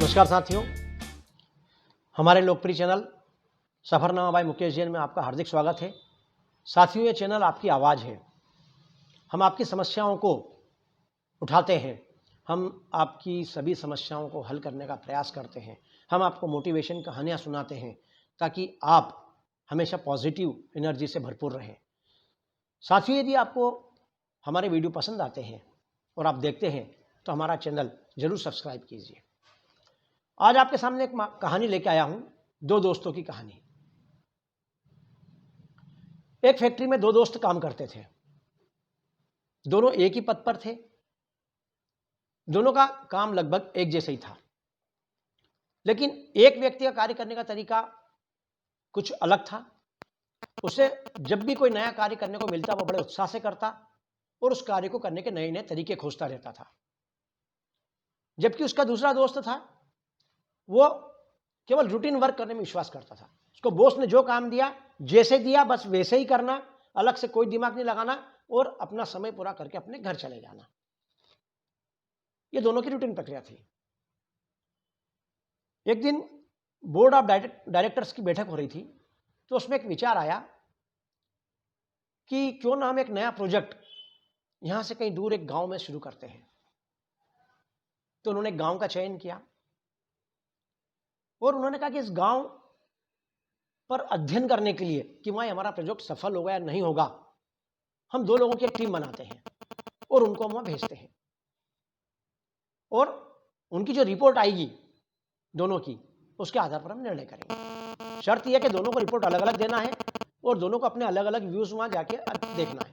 नमस्कार साथियों, हमारे लोकप्रिय चैनल सफरनामा बाय मुकेश जैन में आपका हार्दिक स्वागत है। साथियों, ये चैनल आपकी आवाज़ है। हम आपकी समस्याओं को उठाते हैं, हम आपकी सभी समस्याओं को हल करने का प्रयास करते हैं। हम आपको मोटिवेशन कहानियाँ सुनाते हैं ताकि आप हमेशा पॉजिटिव एनर्जी से भरपूर रहें। साथियों, यदि आपको हमारे वीडियो पसंद आते हैं और आप देखते हैं तो हमारा चैनल ज़रूर सब्सक्राइब कीजिए। आज आपके सामने एक कहानी लेके आया हूं, दो दोस्तों की कहानी। एक फैक्ट्री में दो दोस्त काम करते थे। दोनों एक ही पद पर थे। दोनों का काम लगभग एक जैसा ही था, लेकिन एक व्यक्ति का कार्य करने का तरीका कुछ अलग था। उसे जब भी कोई नया कार्य करने को मिलता वो बड़े उत्साह से करता और उस कार्य को करने के नए नए तरीके खोजता रहता था। जबकि उसका दूसरा दोस्त था, वो केवल रूटीन वर्क करने में विश्वास करता था। उसको बॉस ने जो काम दिया, जैसे दिया बस वैसे ही करना, अलग से कोई दिमाग नहीं लगाना और अपना समय पूरा करके अपने घर चले जाना। ये दोनों की रूटीन प्रक्रिया थी। एक दिन बोर्ड ऑफ डायरेक्टर्स की बैठक हो रही थी, तो उसमें एक विचार आया कि क्यों ना हम एक नया प्रोजेक्ट यहां से कहीं दूर एक गांव में शुरू करते हैं। तो उन्होंने एक गांव का चयन किया और उन्होंने कहा कि इस गांव पर अध्ययन करने के लिए कि वहां हमारा प्रोजेक्ट सफल होगा या नहीं होगा, हम दो लोगों की एक टीम बनाते हैं और उनको हम वहां भेजते हैं। और उनकी जो रिपोर्ट आएगी दोनों की, उसके आधार पर हम निर्णय करेंगे। शर्त यह है कि दोनों को रिपोर्ट अलग अलग देना है और दोनों को अपने अलग अलग व्यूज वहां जाके देखना है।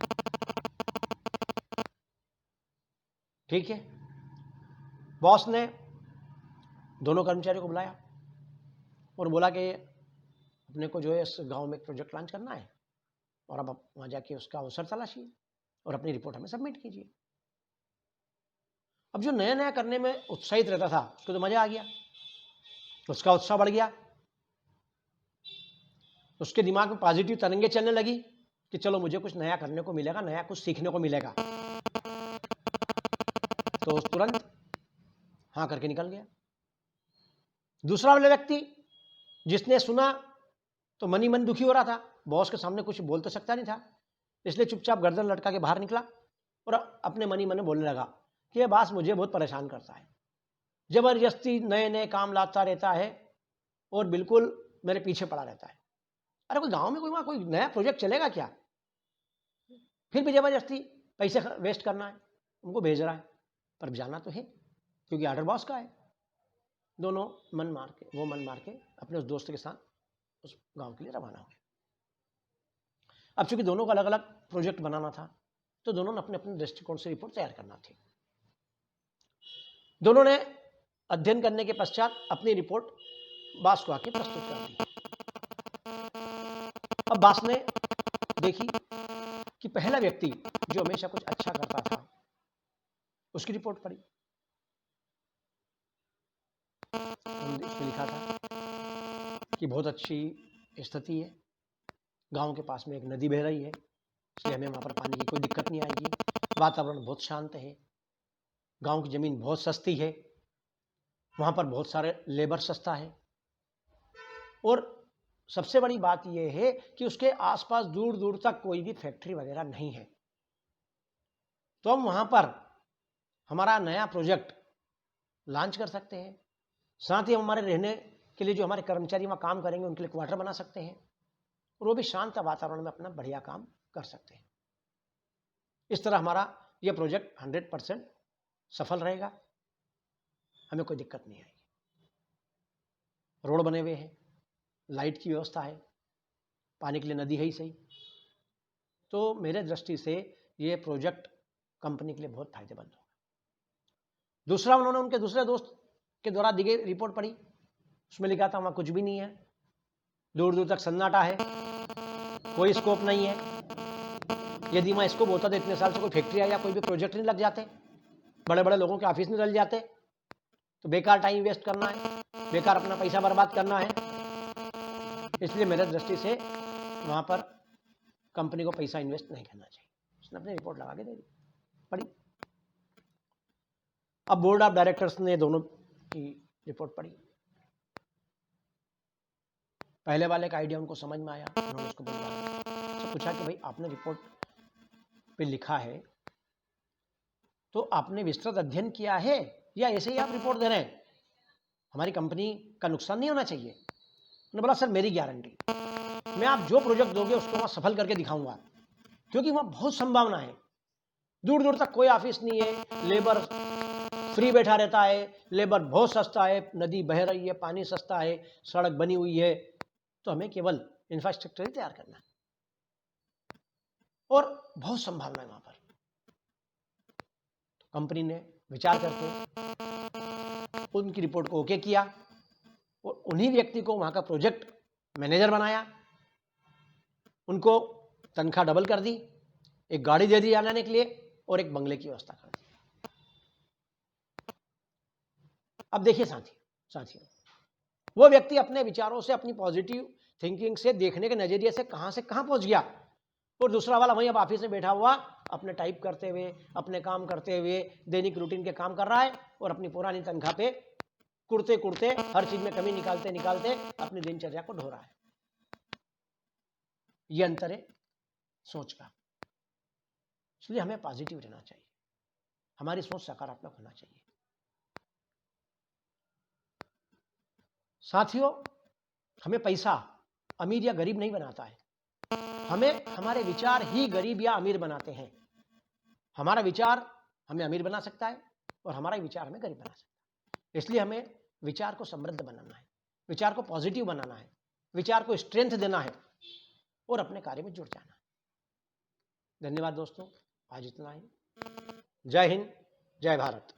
ठीक है। बॉस ने दोनों कर्मचारियों को बुलाया और बोला कि अपने को जो है इस गांव में एक प्रोजेक्ट लॉन्च करना है और अब आप वहां जाके उसका अवसर तलाशिए और अपनी रिपोर्ट हमें सबमिट कीजिए। अब जो नया नया करने में उत्साहित रहता था उसको तो मजा आ गया, उसका उत्साह बढ़ गया। उसके दिमाग में पॉजिटिव तरंगे चलने लगी कि चलो मुझे कुछ नया करने को मिलेगा, नया कुछ सीखने को मिलेगा। तो तुरंत हाँ करके निकल गया। दूसरा वाला व्यक्ति जिसने सुना तो मन ही मन दुखी हो रहा था, बॉस के सामने कुछ बोल तो सकता नहीं था, इसलिए चुपचाप गर्दन लटका के बाहर निकला और अपने मन ही मन बोलने लगा कि ये बॉस मुझे बहुत परेशान करता है, जबरदस्ती नए नए काम लाता रहता है और बिल्कुल मेरे पीछे पड़ा रहता है। अरे कोई गांव में कोई वहां कोई नया प्रोजेक्ट चलेगा क्या, फिर भी जबरदस्ती पैसे वेस्ट करना है, उनको भेज रहा है। पर जाना तो है क्योंकि ऑर्डर बॉस का है। दोनों मन मार के अपने उस दोस्त के साथ उस गांव के लिए रवाना हुए। अब चूंकि दोनों को अलग अलग प्रोजेक्ट बनाना था, तो दोनों ने अपने अपने दृष्टिकोण से रिपोर्ट तैयार करना थी। दोनों ने अध्ययन करने के पश्चात अपनी रिपोर्ट बॉस को आके प्रस्तुत कर दी। अब बॉस ने देखी कि पहला व्यक्ति जो हमेशा कुछ अच्छा करता था, उसकी रिपोर्ट पढ़ी। उसमें लिखा था कि बहुत अच्छी स्थिति है, गांव के पास में एक नदी बह रही है, इसलिए हमें वहां पर पानी की कोई दिक्कत नहीं आएगी। वातावरण बहुत शांत है, गांव की जमीन बहुत सस्ती है, वहां पर बहुत सारे लेबर सस्ता है और सबसे बड़ी बात यह है कि उसके आसपास दूर दूर तक कोई भी फैक्ट्री वगैरह नहीं है। तो हम वहां पर हमारा नया प्रोजेक्ट लॉन्च कर सकते हैं। साथ ही हम हमारे रहने के लिए जो हमारे कर्मचारी वहां काम करेंगे उनके लिए क्वार्टर बना सकते हैं और वो भी शांत वातावरण में अपना बढ़िया काम कर सकते हैं। इस तरह हमारा यह प्रोजेक्ट 100% सफल रहेगा, हमें कोई दिक्कत नहीं आएगी। रोड बने हुए हैं, लाइट की व्यवस्था है, पानी के लिए नदी है ही सही। तो मेरे दृष्टि से ये प्रोजेक्ट कंपनी के लिए बहुत फायदेमंद होगा। दूसरा, उन्होंने उनके दूसरे दोस्त के द्वारा दी गई रिपोर्ट पढ़ी। उसमें लिखा था वहां कुछ भी नहीं है, दूर दूर तक सन्नाटा है, कोई स्कोप नहीं है। यदि वहां स्कोप होता तो इतने साल से कोई फैक्ट्री या कोई भी प्रोजेक्ट नहीं लग जाते, बड़े बड़े लोगों के ऑफिस नहीं चल जाते। तो बेकार टाइम वेस्ट करना है, बेकार अपना पैसा बर्बाद करना है। इसलिए मेरे दृष्टि से वहां पर कंपनी को पैसा इन्वेस्ट नहीं करना चाहिए। उसने अपनी रिपोर्ट लगा के दे दी, पढ़ी। अब बोर्ड ऑफ डायरेक्टर्स ने दोनों की रिपोर्ट पढ़ी, पहले वाले का आइडिया उनको समझ में आया, उन्होंने उसको बुलवाया, तो पूछा कि भाई आपने रिपोर्ट पे लिखा है तो आपने विस्तृत अध्ययन किया है या ऐसे ही आप रिपोर्ट दे रहे हैं, हमारी कंपनी का नुकसान नहीं होना चाहिए। उन्होंने बोला सर मेरी गारंटी, मैं आप जो प्रोजेक्ट दोगे उसको वहाँ सफल करके दिखाऊंगा, क्योंकि वहाँ बहुत संभावना है, दूर दूर तक कोई ऑफिस नहीं है, लेबर फ्री बैठा रहता है, लेबर बहुत सस्ता है, नदी बह रही है, पानी सस्ता है, सड़क बनी हुई है, तो हमें केवल इंफ्रास्ट्रक्चर ही तैयार करना है और बहुत संभावना है वहां पर। कंपनी ने विचार करके उनकी रिपोर्ट को ओके किया और उन्हीं व्यक्ति को वहां का प्रोजेक्ट मैनेजर बनाया, उनको तनख्वाह डबल कर दी, एक गाड़ी दे दी आने के लिए और एक बंगले की व्यवस्था कर दी। अब देखिए साथियों, वो व्यक्ति अपने विचारों से, अपनी पॉजिटिव थिंकिंग से, देखने के नजरिए से कहां पहुंच गया, और दूसरा वाला वहीं अब ऑफिस में बैठा हुआ अपने टाइप करते हुए, अपने काम करते हुए, दैनिक रूटीन के काम कर रहा है और अपनी पुरानी तनख्वाह पे कुड़ते कुड़ते, हर चीज में कमी निकालते निकालते अपनी दिनचर्या को ढो रहा है। ये अंतर है सोच का। इसलिए हमें पॉजिटिव रहना चाहिए, हमारी सोच सकारात्मक होना चाहिए। साथियों, हमें पैसा अमीर या गरीब नहीं बनाता है, हमें हमारे विचार ही गरीब या अमीर बनाते हैं। हमारा विचार हमें अमीर बना सकता है और हमारा विचार हमें गरीब बना सकता है। इसलिए हमें विचार को समृद्ध बनाना है, विचार को पॉजिटिव बनाना है, विचार को स्ट्रेंथ देना है और अपने कार्य में जुट जाना है। धन्यवाद दोस्तों, आज इतना ही। जय हिंद, जय भारत।